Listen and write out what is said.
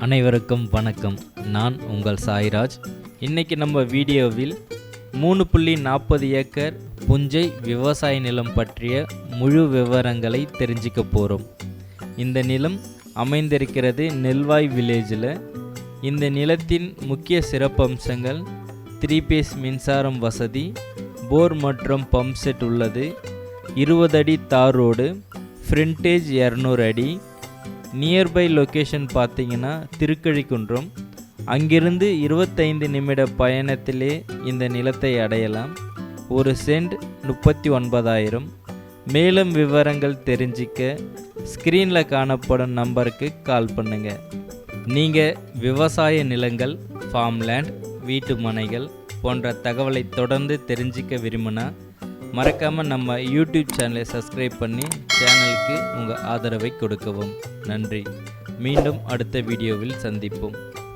அனைவருக்கும் வணக்கம். நான் உங்கள் சாய்ராஜ். இன்றைக்கி நம்ம வீடியோவில் 3.40 ஏக்கர் புஞ்சை விவசாய நிலம் பற்றிய முழு விவரங்களை தெரிஞ்சுக்க போகிறோம். இந்த நிலம் அமைந்திருக்கிறது நெல்வாய் வில்லேஜில். இந்த நிலத்தின் முக்கிய சிறப்பம்சங்கள் 3 பேஸ் மின்சாரம் வசதி, போர் மற்றும் பம்ப் செட் உள்ளது, 20 அடி தார் ரோடு, ஃப்ரண்டேஜ் 200 அடி. நியர்பை லொக்கேஷன் பார்த்தீங்கன்னா திருக்கழிக்குன்றம். அங்கிருந்து 25 நிமிட பயணத்திலே இந்த நிலத்தை அடையலாம். ஒரு சென்ட் 39,000. மேலும் விவரங்கள் தெரிஞ்சிக்க ஸ்க்ரீனில் காணப்படும் நம்பருக்கு கால் பண்ணுங்கள். நீங்கள் விவசாய நிலங்கள், ஃபார்ம்லேண்ட், வீட்டு மனைகள் போன்ற தகவலை தொடர்ந்து தெரிஞ்சிக்க விரும்பினா மறக்காமல் நம்ம யூடியூப் சேனலை சப்ஸ்கிரைப் பண்ணி சேனலுக்கு உங்கள் ஆதரவை கொடுக்கவும். நன்றி. மீண்டும் அடுத்த வீடியோவில் சந்திப்போம்.